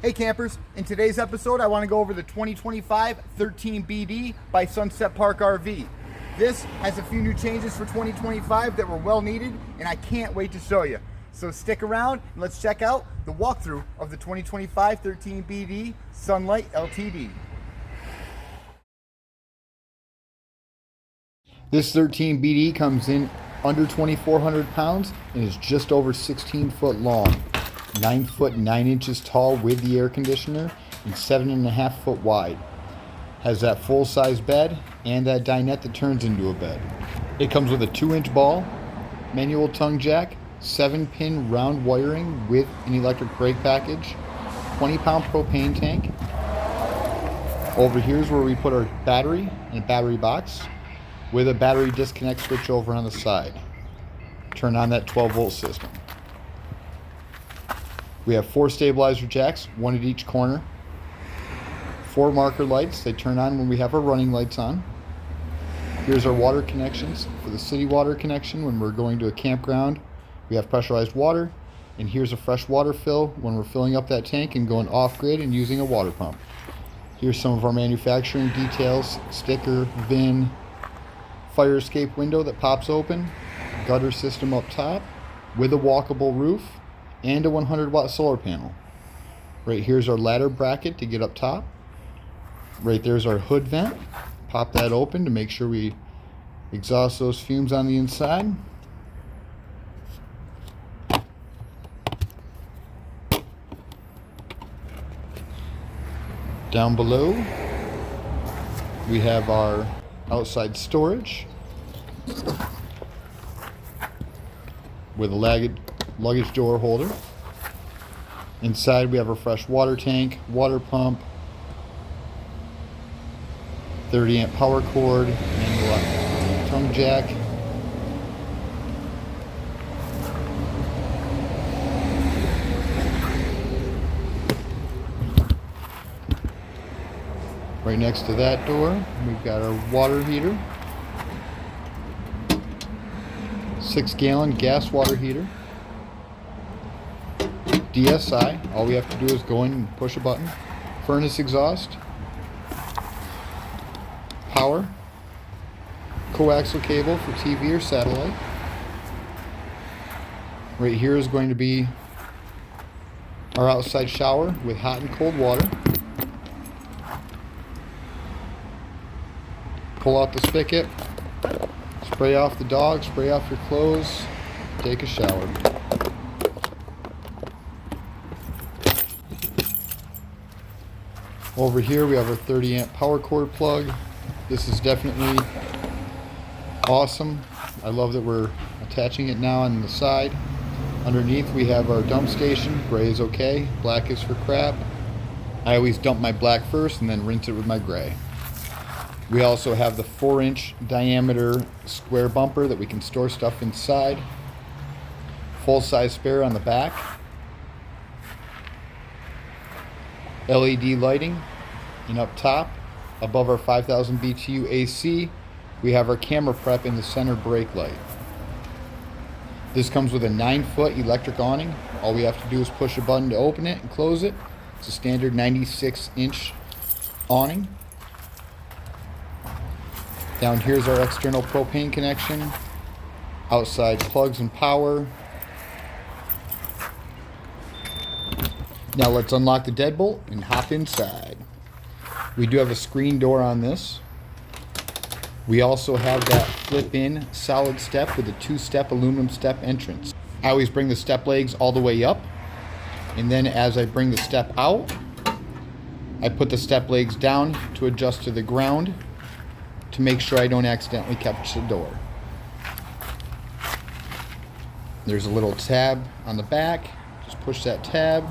Hey campers, in today's episode I want to go over the 2025 13BD by Sunset Park RV. This has a few new changes for 2025 that were well needed and I can't wait to show you. So stick around and let's check out the walkthrough of the 2025 13BD Sunlite LTD. This 13BD comes in under 2,400 pounds and is just over 16 foot long. 9 foot 9 inches tall with the air conditioner and 7.5 foot wide. Has that full size bed and that dinette that turns into a bed. It comes with a 2-inch ball, manual tongue jack, 7-pin round wiring with an electric brake package, 20-pound propane tank. Over here is where we put our battery in a battery box with a battery disconnect switch over on the side. Turn on that 12-volt system. We have 4 stabilizer jacks, 1 at each corner. 4 marker lights, they turn on when we have our running lights on. Here's our water connections. For the city water connection, when we're going to a campground, we have pressurized water. And here's a fresh water fill when we're filling up that tank and going off-grid and using a water pump. Here's some of our manufacturing details: sticker, VIN, fire escape window that pops open, gutter system up top with a walkable roof, and a 100-watt solar panel. Right here's our ladder bracket to get up top. Right there's our hood vent. Pop that open to make sure we exhaust those fumes on the inside. Down below we have our outside storage with a luggage door holder. Inside we have a fresh water tank, water pump, 30 amp power cord, manual tongue jack. Right next to that door we've got our water heater, 6-gallon gas water heater. DSI, all we have to do is go in and push a button. Furnace exhaust, power, coaxial cable for TV or satellite. Right here is going to be our outside shower with hot and cold water. Pull out the spigot, spray off the dog, spray off your clothes, take a shower. Over here we have our 30 amp power cord plug. This is definitely awesome. I love that we're attaching it now on the side. Underneath we have our dump station. Gray is okay, black is for crap. I always dump my black first and then rinse it with my gray. We also have the 4-inch diameter square bumper that we can store stuff inside. Full-size spare on the back. LED lighting, and up top, above our 5,000 BTU AC, we have our camera prep in the center brake light. This comes with a 9-foot electric awning. All we have to do is push a button to open it and close it. It's a standard 96-inch awning. Down here's our external propane connection, outside plugs and power. Now let's unlock the deadbolt and hop inside. We do have a screen door on this. We also have that flip-in solid step with a 2-step aluminum step entrance. I always bring the step legs all the way up, and then as I bring the step out, I put the step legs down to adjust to the ground to make sure I don't accidentally catch the door. There's a little tab on the back. Just push that tab.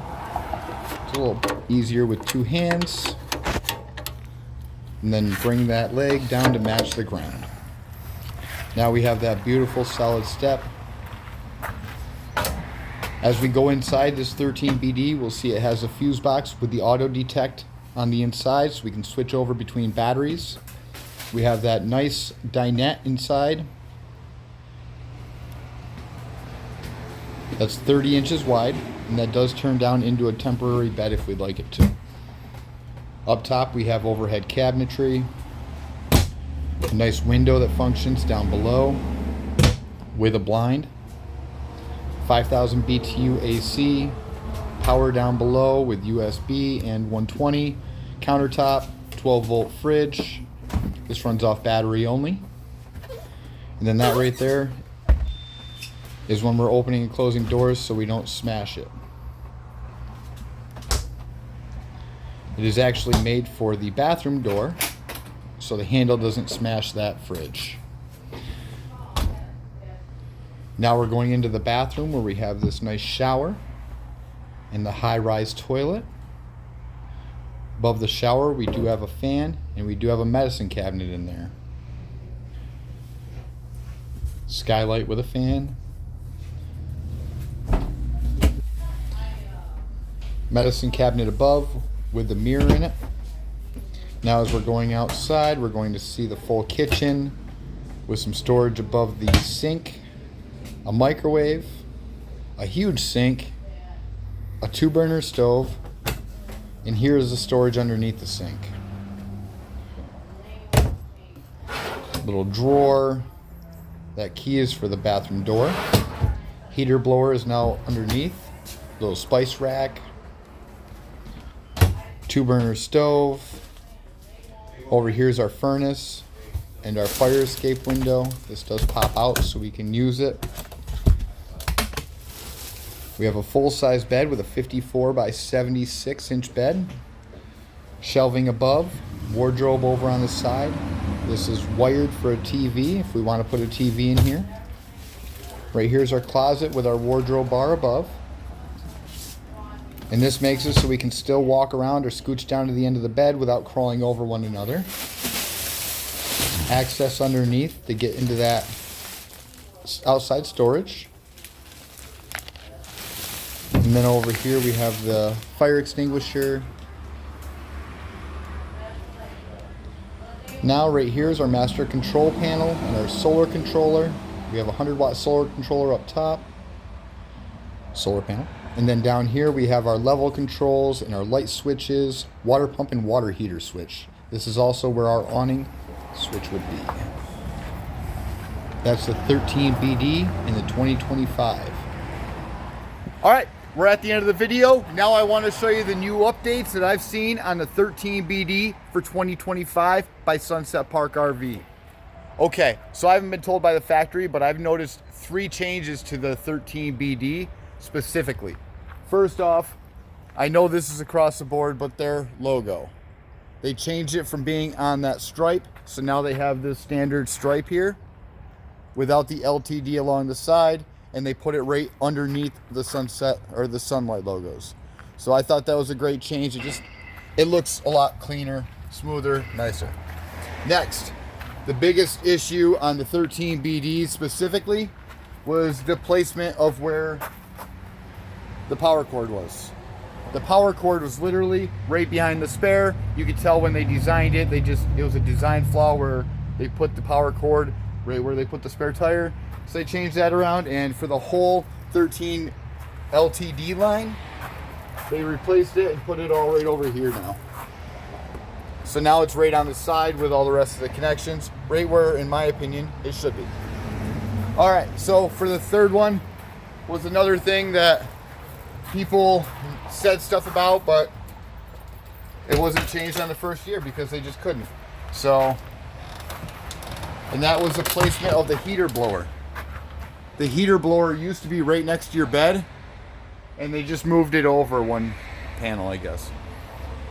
It's a little easier with 2 hands. And then bring that leg down to match the ground. Now we have that beautiful solid step. As we go inside this 13BD, we'll see it has a fuse box with the auto detect on the inside, so we can switch over between batteries. We have that nice dinette inside. That's 30 inches wide. and that does turn down into a temporary bed if we'd like it to. Up top we have overhead cabinetry, a nice window that functions down below with a blind, 5,000 BTU AC, power down below with USB and 120, countertop, 12-volt fridge. This runs off battery only. And then that right there is when we're opening and closing doors so we don't smash it. It is actually made for the bathroom door, so the handle doesn't smash that fridge. Now we're going into the bathroom where we have this nice shower and the high-rise toilet. Above the shower we do have a fan and we do have a medicine cabinet in there. Skylight with a fan. Medicine cabinet above with the mirror in it. Now as we're going outside, we're going to see the full kitchen with some storage above the sink, a microwave, a huge sink, a 2-burner stove, and here is the storage underneath the sink. Little drawer. That key is for the bathroom door. Heater blower is now underneath. Little spice rack. 2-burner stove. Over here is our furnace and our fire escape window. This does pop out so we can use it. We have a full-size bed with a 54 by 76 inch bed. Shelving above, wardrobe over on the side. This is wired for a TV if we want to put a TV in here. Right here's our closet with our wardrobe bar above. And this makes it so we can still walk around or scooch down to the end of the bed without crawling over one another. Access underneath to get into that outside storage. And then over here we have the fire extinguisher. Now right here is our master control panel and our solar controller. We have a 100-watt solar controller up top. Solar panel. And then down here we have our level controls and our light switches, water pump and water heater switch. This is also where our awning switch would be. That's the 13BD in the 2025. All right, we're at the end of the video. Now I want to show you the new updates that I've seen on the 13BD for 2025 by Sunset Park RV. Okay, so I haven't been told by the factory, but I've noticed 3 changes to the 13BD specifically. First off, I know this is across the board, but their logo. They changed it from being on that stripe, so now they have this standard stripe here without the LTD along the side, and they put it right underneath the Sunset or the Sunlight logos. So I thought that was a great change. It looks a lot cleaner, smoother, nicer. Next, the biggest issue on the 13BD specifically was the placement of where the power cord was. The power cord was literally right behind the spare. You could tell when they designed it, it was a design flaw where they put the power cord right where they put the spare tire. So they changed that around, and for the whole 13 LTD line, they replaced it and put it all right over here now. So now it's right on the side with all the rest of the connections, right where, in my opinion, it should be. All right, so for the third one was another thing that people said stuff about, but it wasn't changed on the first year because they just couldn't. So, and that was the placement of the heater blower. The heater blower used to be right next to your bed, and they just moved it over one panel, I guess.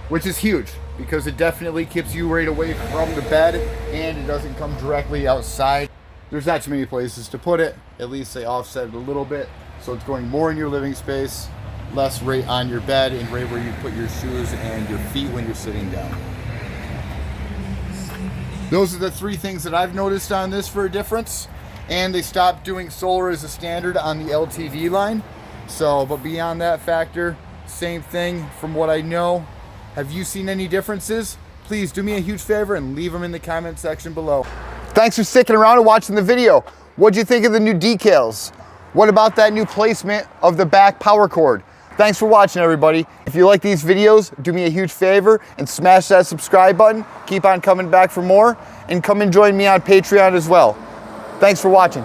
Which is huge, because it definitely keeps you right away from the bed, and it doesn't come directly outside. There's not too many places to put it. At least they offset it a little bit, so it's going more in your living space, less right on your bed, and right where you put your shoes and your feet when you're sitting down. Those are the 3 things that I've noticed on this for a difference. And they stopped doing solar as a standard on the LTD line. So, but beyond that factor, same thing from what I know. Have you seen any differences? Please do me a huge favor and leave them in the comment section below. Thanks for sticking around and watching the video. What'd you think of the new decals? What about that new placement of the back power cord? Thanks for watching, everybody. If you like these videos, do me a huge favor and smash that subscribe button. Keep on coming back for more, and come and join me on Patreon as well. Thanks for watching.